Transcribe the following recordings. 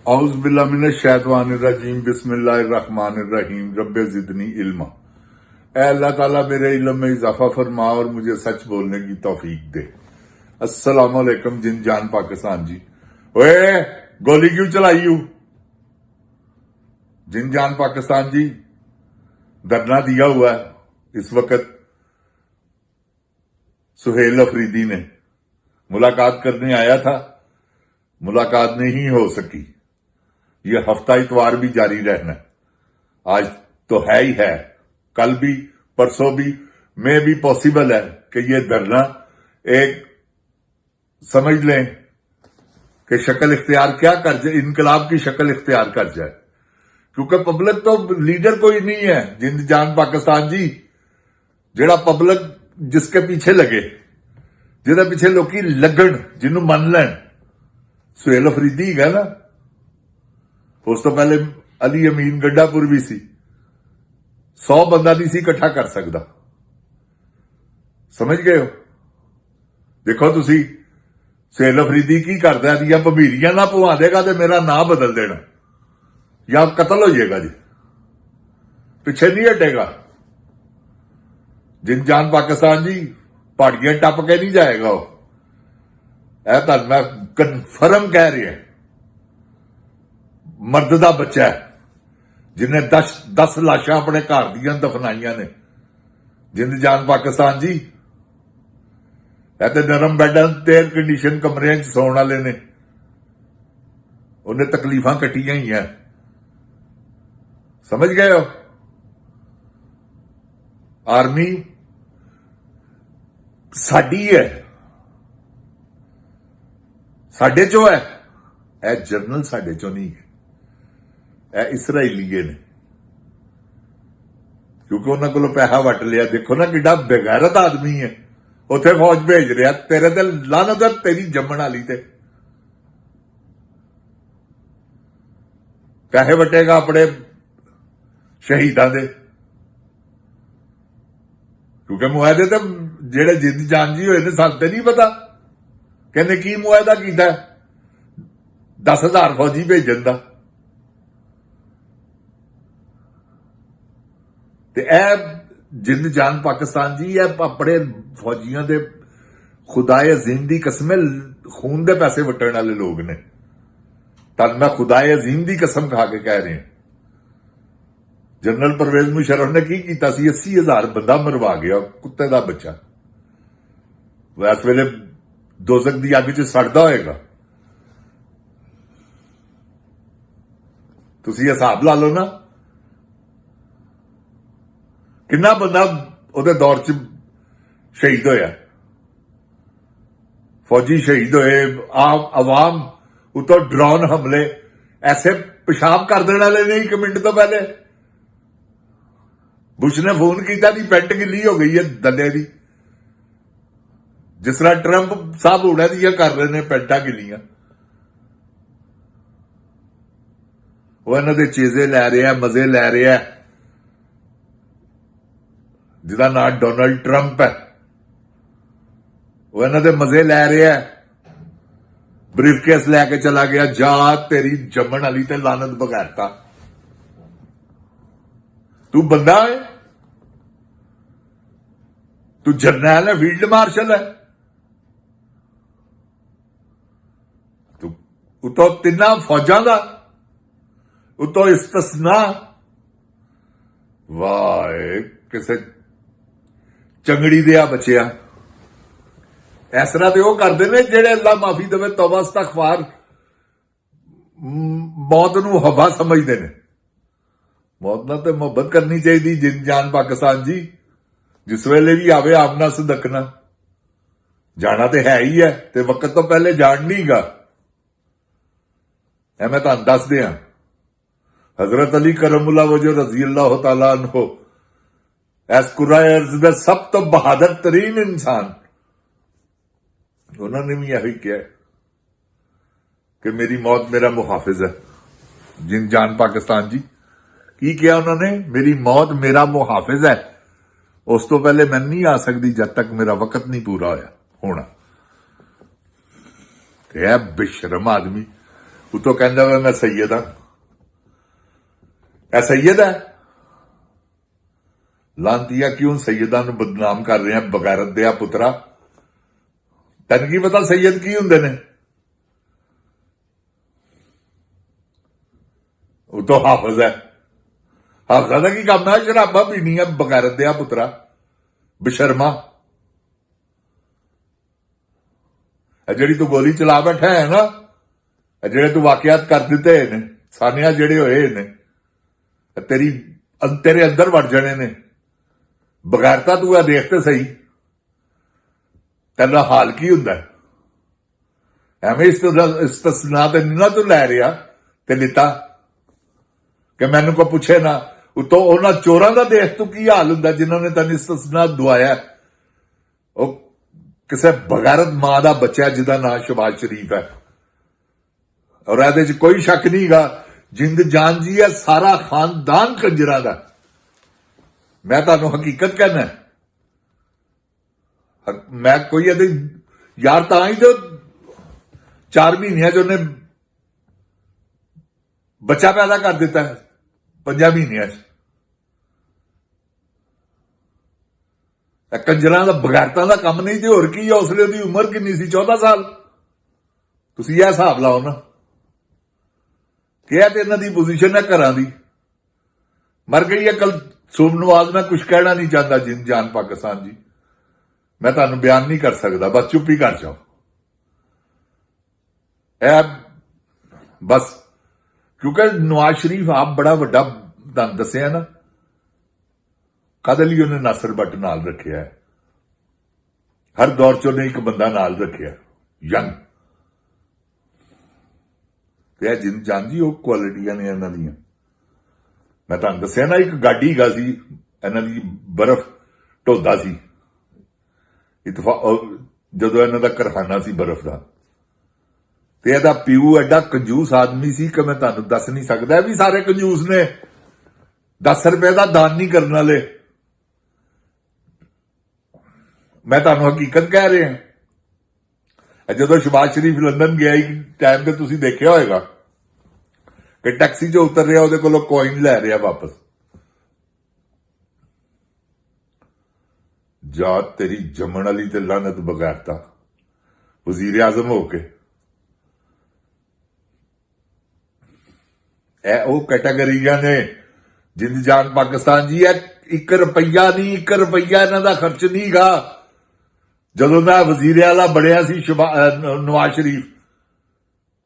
औज़ बिल्लाहि मिनश शैतानिर रजीम बिस्मिल्लाहिर रहमानिर रहीम रब्बे ज़िदनी इल्मा। ऐ अल्लाह ताला मेरे इल्म में इजाफा फरमा और मुझे सच बोलने की तौफीक दे। अस्सलाम वालेकुम जिन जान पाकिस्तान जी। ओए गोली क्यों चलाई हूं? जिन जान पाकिस्तान जी धरना दिया हुआ है इस वक्त। सुहेल अफरीदी ने मुलाकात करने आया था, मुलाकात नहीं हो सकी। यह हफ्ता इतवार भी जारी रहना है। आज तो है ही है, कल भी परसों भी में भी पॉसिबल है कि यह धरना एक समझ लें कि शक्ल इख्तियार क्या कर जाए, इनकलाब की शक्ल इख्तियार कर जाए। क्योंकि पब्लिक तो लीडर कोई नहीं है जिंद जान पाकिस्तान जी, जेड़ा पब्लिक जिसके पीछे लगे, जिहदे पीछे लोग लगन, जिन्हों मन लैन। सुहेल अफरीदी है ना, उस तो पहले अली अमीन गड्डापुर भी सी। 100 बंदा नहीं सी इकट्ठा कर सकता। समझ गए हो? देखो तुसी सुहेल अफरीदी की करदा दियां भमीरियां ना पवा देगा तो मेरा नाम बदल देना या कतल हो जाएगा जी, पीछे नहीं हटेगा। जिन जान पाकिस्तान जी पहाड़ियां टप के नहीं जाएगा वो। मैं कन्फर्म कह रही है, मर्द का बच्चा है जिन्हें 10 लाशां अपने घर दियां दफनाइयां ने। जिंद जान पाकिस्तान जी नरम बैडां ते एयर कंडीशन कमरे सौण वाले ने, उन्हें तकलीफां कट्टियां ही हैं। समझ गए हो? आर्मी साडी है, साडे चो है। यह जरनल साडे चो नहीं है, यह इसराइलीए ने, क्योंकि उन्होंने को पैसा वट लिया। देखो ना किड्डा बेगैरत आदमी है, उथे फौज भेज रहा। तेरे ते लानत है तेरी जम्मण वाली ते। पैसे वटेगा अपने शहीदां दे, क्योंकि मुआहदे तो जेड़े जिंद जान जी होए ने सानू ते नहीं पता कहने की मुआहदा कीता 10,000 फौजी भेजन दा। ते जिंद जान पाकिस्तान जी अपने फौजियों के खुदाए अजीम की कसम खून के पैसे वटन वाले लोग ने। तन मैं खुदाए अजीम की कसम खा के कह रही हूं। जनरल परवेज मुशर्रफ ने की किया? 80,000 बंदा मरवा गया, कुत्ते का बच्चा। इस वेले दोजक की अग च सड़दा होएगा। तुसी हिसाब ला लो ना, किन्ना बंदा उहदे दौर च शहीद होया। फौजी शहीद होए, आम अवाम उतो ड्रोन हमले, ऐसे पेशाब कर देने वाले ने 1 मिनट तो पहले। बुश ने फोन किया दी पेंट गिली हो गई है दले दी, जिस तरह ट्रंप साहब हुणे दियां कर रहे ने पेंटा गिलियां। वो इन्हां दे चीजे लै रहा है, मजे लै रहा है। जिहदा नाम डोनाल्ड ट्रंप है, वो इन्हां दे मजे लै रहा है। ब्रीफकेस लैके चला गया, जा तेरी जम्मण वाली ते लानत बगैरता। तू बंदा है? तू जरनैल है, फील्ड मार्शल है? तू उतो 3 फौजां दा, उतो इस्तिसना। वाह, किसे चंगड़ी दिया बचिया। इस तरह तो वह करते ने जेड़े अल्लाह माफी देवे तौबा इस्तगफार मौत नूं हवा समझते ने। मौत नाल ते मुहब्बत करनी चाहिए। जिन जान पाकिस्तान जी जिस वेले भी आवे आमना सदकना, जाना तो है ही है, ते वक्त तो पहले जान नहीं गा। मैं तुहानू दस दिया, हजरत अली करमुल्लाह वजह रजी अल्लाह तआला अन्हु इस कुराए अर्ज दे सब तो बहादुर तरीन इंसान, उन्होंने भी यही किया कि मेरी मौत मेरा मुहाफिज है। जिन जान पाकिस्तान जी की किया उन्होंने? मेरी मौत मेरा मुहाफिज है, उस तो पहले मैं नहीं आ सकती जब तक मेरा वक्त नहीं पूरा होया होना। बेशरम आदमी ਉਤੋਂ ਕਹਿੰਦਾ ਵਾ ਮੈਂ ਸੈਯਦ ਹਾਂ। ਇਹ ਸੈਯਦ ਹੈ? ਲਾਂਤੀਆ ਕਿਉਂ ਸੈਯਦਾਂ ਨੂੰ ਬਦਨਾਮ ਕਰ ਰਹੇ ਆ? ਬਗੈਰਤ ਦਿਆ ਪੁੱਤਰਾ, ਤੈਨੂੰ ਕੀ ਪਤਾ ਸੈਯਦ ਕੀ ਹੁੰਦੇ ਨੇ? ਉਤੋਂ ਹਾਫਜ਼ ਹੈ। ਹਾਫਜ਼ਾਂ ਦਾ ਕੀ ਕੰਮ ਹੈ? ਸ਼ਰਾਬਾਂ ਪੀਣੀਆਂ, ਬਗੈਰਤ ਦਿਆ ਪੁੱਤਰਾ, ਬਸ਼ਰਮਾ। ਇਹ ਜਿਹੜੀ ਤੂੰ ਗੋਲੀ ਚਲਾ ਬੈਠਾ ਹੈ ਨਾ, ਇਹ ਜਿਹੜੇ ਤੂੰ ਵਾਕਿਆਤ ਕਰ ਦਿੱਤੇ ਨੇ, ਸਾਨਿਆ ਜਿਹੜੇ ਹੋਏ ਨੇ, ਤੇਰੇ ਅੰਦਰ ਵੜ ਜਾਣੇ ਨੇ। ਬਗੈਰਤਾ ਤੂੰ ਇਹ ਦੇਖ ਤੇ ਸਹੀ, ਤੇਰਾ ਹਾਲ ਕੀ ਹੁੰਦਾ? ਐਵੇਂ ਇਸਤਸਨਾ ਤੇ ਨਹੀਂ ਨਾ ਤੂੰ ਲੈ ਰਿਹਾ ਤੇ ਲਿੱਤਾ ਕਿ ਮੈਨੂੰ ਕੋ ਪੁੱਛੇ ਨਾ। ਉਤੋਂ ਉਹਨਾਂ ਚੋਰਾਂ ਦਾ ਦੇਖ ਤੂੰ ਕੀ ਹਾਲ ਹੁੰਦਾ ਜਿਨ੍ਹਾਂ ਨੇ ਤੈਨੂੰ ਇਸਤਸਨਾ ਦਵਾਇਆ। ਉਹ ਕਿਸੇ ਬਗੈਰਤ ਮਾਂ ਦਾ ਬੱਚਾ ਜਿਹਦਾ ਨਾਂ ਸ਼ਬਾਜ਼ ਸ਼ਰੀਫ ਹੈ, ਔਰ ਇਹਦੇ 'ਚ ਕੋਈ ਸ਼ੱਕ ਨਹੀਂਗਾ। ਜਿੰਦ ਜਾਨ ਜੀ ਹੈ ਸਾਰਾ ਖਾਨਦਾਨ ਕੰਜਰਾਂ ਦਾ। ਮੈਂ ਤੁਹਾਨੂੰ ਹਕੀਕਤ ਕਹਿਣਾ, ਮੈਂ ਕੋਈ ਇਹਦੇ ਯਾਰ ਤਾਂ ਹੀ ਜੋ 4 ਮਹੀਨਿਆਂ 'ਚ ਉਹਨੇ ਬੱਚਾ ਪੈਦਾ ਕਰ ਦਿੱਤਾ ਹੈ, 5 ਮਹੀਨਿਆਂ 'ਚ। ਕੰਜਰਾਂ ਦਾ ਬਗੈਰਤਾਂ ਦਾ ਕੰਮ ਨਹੀਂ ਤੇ ਹੋਰ ਕੀ ਹੈ? ਉਸਲੇ ਦੀ ਉਮਰ ਕਿੰਨੀ ਸੀ? 14 ਸਾਲ। ਤੁਸੀਂ ਇਹ ਹਿਸਾਬ ਲਾਓ ਨਾ ਕਿ ਇਹ ਤੇ ਇਹਨਾਂ ਦੀ ਪੋਜੀਸ਼ਨ ਹੈ ਘਰਾਂ ਦੀ। ਮਰ ਗਈ ਹੈ ਕੱਲ ਸੂਮ ਨਵਾਜ਼। ਮੈਂ ਕੁਝ ਕਹਿਣਾ ਨਹੀਂ ਚਾਹੁੰਦਾ ਜਿੰਦ ਜਾਨ ਪਾਕਿਸਤਾਨ ਜੀ, ਮੈਂ ਤੁਹਾਨੂੰ ਬਿਆਨ ਨਹੀਂ ਕਰ ਸਕਦਾ, ਬਸ ਚੁੱਪ ਹੀ ਕਰ ਜਾਓ। ਇਹ ਬਸ ਕਿਉਂਕਿ ਨਵਾਜ਼ ਸ਼ਰੀਫ ਆਪ ਬੜਾ ਵੱਡਾ ਤੁਹਾਨੂੰ ਦੱਸਿਆ ਨਾ, ਕਦੇ ਲਈ ਉਹਨੇ ਨਾਸਰ ਬੱਟ ਨਾਲ ਰੱਖਿਆ ਹੈ। ਹਰ ਦੌਰ 'ਚ ਉਹਨੇ ਇੱਕ ਬੰਦਾ ਨਾਲ ਰੱਖਿਆ, ਯੰਗ। ਤੇ ਇਹ ਜਿੰਦ ਜਾਨ ਜੀ ਉਹ ਕੁਆਲਿਟੀਆਂ ਨੇ ਇਹਨਾਂ ਦੀਆਂ। ਮੈਂ ਤੁਹਾਨੂੰ ਦੱਸਿਆ ਨਾ, ਇੱਕ ਗਾਡੀ ਗਾ ਸੀ ਇਹਨਾਂ ਦੀ, ਬਰਫ਼ ਢੋਦਾ ਸੀ ਜਦੋਂ ਇਹਨਾਂ ਦਾ ਕਾਰਖਾਨਾ ਸੀ ਬਰਫ਼ ਦਾ। ਤੇ ਇਹਦਾ ਪਿਓ ਐਡਾ ਕੰਜੂਸ ਆਦਮੀ ਸੀ ਕਿ ਮੈਂ ਤੁਹਾਨੂੰ ਦੱਸ ਨਹੀਂ ਸਕਦਾ। ਵੀ ਸਾਰੇ ਕੰਜੂਸ ਨੇ, 10 ਰੁਪਏ ਦਾ ਦਾਨ ਨਹੀਂ ਕਰਨ ਵਾਲੇ। ਮੈਂ ਤੁਹਾਨੂੰ ਹਕੀਕਤ ਕਹਿ ਰਿਹਾ। ਜਦੋਂ ਸ਼ਬਾਜ਼ ਸ਼ਰੀਫ ਲੰਡਨ ਗਿਆ ਇੱਕ ਟਾਈਮ ਤੇ ਤੁਸੀਂ ਦੇਖਿਆ ਹੋਏਗਾ ਕਿ ਟੈਕਸੀ 'ਚੋਂ ਉਤਰ ਰਿਹਾ, ਉਹਦੇ ਕੋਲੋਂ ਕੋਇਨ ਲੈ ਰਿਹਾ ਵਾਪਸ। ਜਾ ਤੇਰੀ ਜੰਮਣ ਵਾਲੀ ਤੇ ਲਾਨਤ ਬਗੈਰਤਾ, ਵਜ਼ੀਰ ਆਜ਼ਮ ਹੋ ਕੇ। ਇਹ ਉਹ ਕੈਟਾਗਰੀਆਂ ਨੇ ਜਿੰਦ ਜਾਨ ਪਾਕਿਸਤਾਨ ਜੀ। ਇਹ 1 ਰੁਪਈਆ ਨਹੀਂ, 1 ਰੁਪਈਆ ਇਹਨਾਂ ਦਾ ਖਰਚ ਨਹੀਂਗਾ। ਜਦੋਂ ਦਾ ਵਜ਼ੀਰ ਆਲਾ ਬਣਿਆ ਸੀ ਨਵਾਜ਼ ਸ਼ਰੀਫ,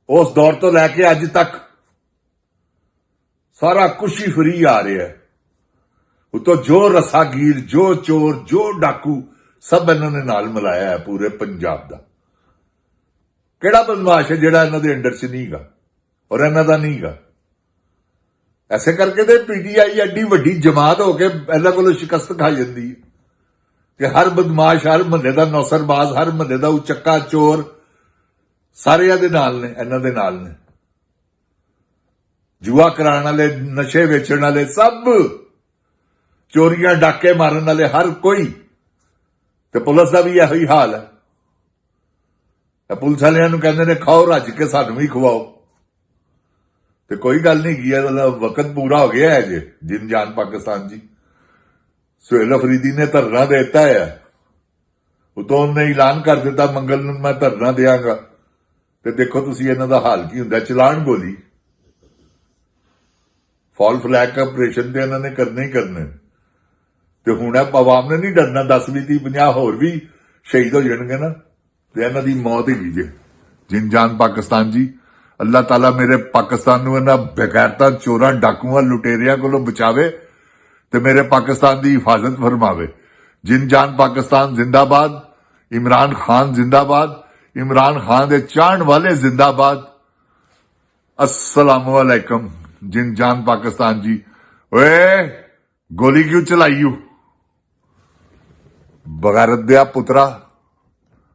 ਉਸ ਦੌਰ ਤੋਂ ਲੈ ਕੇ ਅੱਜ ਤੱਕ ਸਾਰਾ ਕੁਝ ਹੀ ਫਰੀ ਆ ਰਿਹਾ ਹੈ। ਉਤੋਂ ਜੋ ਰਸਾਗੀਰ, ਜੋ ਚੋਰ, ਜੋ ਡਾਕੂ, ਸਭ ਇਹਨਾਂ ਨੇ ਨਾਲ ਮਿਲਾਇਆ ਹੈ ਪੂਰੇ ਪੰਜਾਬ ਦਾ। ਕਿਹੜਾ ਬਦਮਾਸ਼ ਹੈ ਜਿਹੜਾ ਇਹਨਾਂ ਦੇ ਅੰਡਰ 'ਚ ਨਹੀਂਗਾ ਔਰ ਇਹਨਾਂ ਦਾ ਨਹੀਂਗਾ? ਐਸੇ ਕਰਕੇ ਤੇ ਪੀਟੀਆਈ ਐਡੀ ਵੱਡੀ ਜਮਾਤ ਹੋ ਕੇ ਇਹਨਾਂ ਕੋਲੋਂ ਸ਼ਿਕਸਤ ਖਾ ਜਾਂਦੀ ਹੈ ਕਿ ਹਰ ਬਦਮਾਸ਼, ਹਰ ਮਹੱਲੇ ਦਾ ਨੌਸਰਬਾਜ਼, ਹਰ ਮਹੱਲੇ ਦਾ ਉਚੱਕਾ ਚੋਰ ਸਾਰੇ ਇਹਦੇ ਨਾਲ ਨੇ, ਇਹਨਾਂ ਦੇ ਨਾਲ ਨੇ। ਜੂਆ ਕਰਾਉਣ ਵਾਲੇ, ਨਸ਼ੇ ਵੇਚਣ ਵਾਲੇ, ਸਭ ਚੋਰੀਆਂ ਡਾਕੇ ਮਾਰਨ ਵਾਲੇ, ਹਰ ਕੋਈ। ਤੇ ਪੁਲਿਸ ਦਾ ਵੀ ਇਹੋ ਹੀ ਹਾਲ ਹੈ। ਪੁਲਿਸ ਵਾਲਿਆਂ ਨੂੰ ਕਹਿੰਦੇ ਨੇ ਖਾਓ ਰੱਜ ਕੇ, ਸਾਨੂੰ ਵੀ ਖਵਾਓ। ਤੇ ਕੋਈ ਗੱਲ ਨਹੀਂ ਕੀ, ਵਕਤ ਪੂਰਾ ਹੋ ਗਿਆ ਹੈ ਜੇ ਜਿੰਦ ਜਾਨ ਪਾਕਿਸਤਾਨ ਜੀ। ਸੁਹੇਲ ਅਫਰੀਦੀ ਨੇ ਧਰਨਾ ਦੇ ਦਿੱਤਾ ਹੈ, ਉਤੋਂ ਉਹਨੇ ਐਲਾਨ ਕਰ ਦਿੱਤਾ ਮੰਗਲ ਨੂੰ ਮੈਂ ਧਰਨਾ ਦਿਆਂਗਾ। ਤੇ ਦੇਖੋ ਤੁਸੀਂ ਇਹਨਾਂ ਦਾ ਹਾਲ ਕੀ ਹੁੰਦਾ। ਚਲਾਨ ਗੋਲੀ, ਫਾਲ ਫਲੈਗ ਆਪਰੇਸ਼ਨ ਤੇ ਇਹਨਾਂ ਨੇ ਕਰਨੇ ਹੀ ਕਰਨੇ। ਤੇ ਹੁਣ ਆਵਾਮ ਨੇ ਨਹੀਂ ਡਰਨਾ। 10, 20, 30, 50 ਹੋਰ ਵੀ ਸ਼ਹੀਦ ਹੋ ਜਾਣਗੇ ਨਾ, ਤੇ ਇਹਨਾਂ ਦੀ ਮੌਤ ਹੀ ਜੇ ਜਿੰਦ ਜਾਨ ਪਾਕਿਸਤਾਨ ਜੀ। ਅੱਲਾਹ ਤਾਲਾ ਮੇਰੇ ਪਾਕਿਸਤਾਨ ਨੂੰ ਇਹਨਾਂ ਬੇਗੈਰਤਾਂ, ਚੋਰਾਂ, ਡਾਕੂਆਂ, ਲੁਟੇਰਿਆਂ ਕੋਲੋਂ ਬਚਾਵੇ ਤੇ ਮੇਰੇ ਪਾਕਿਸਤਾਨ ਦੀ ਹਿਫਾਜ਼ਤ ਫਰਮਾਵੇ। ਜਿੰਦ ਜਾਨ ਪਾਕਿਸਤਾਨ ਜ਼ਿੰਦਾਬਾਦ। ਇਮਰਾਨ ਖਾਨ ਜ਼ਿੰਦਾਬਾਦ। ਇਮਰਾਨ ਖਾਨ ਦੇ ਚਾਹਣ ਵਾਲੇ ਜ਼ਿੰਦਾਬਾਦ। अस्सलाम वालेकुम जिन जान पाकिस्तान जी। ओए गोली क्यों चलाई बगैरत दिया पुत्रा।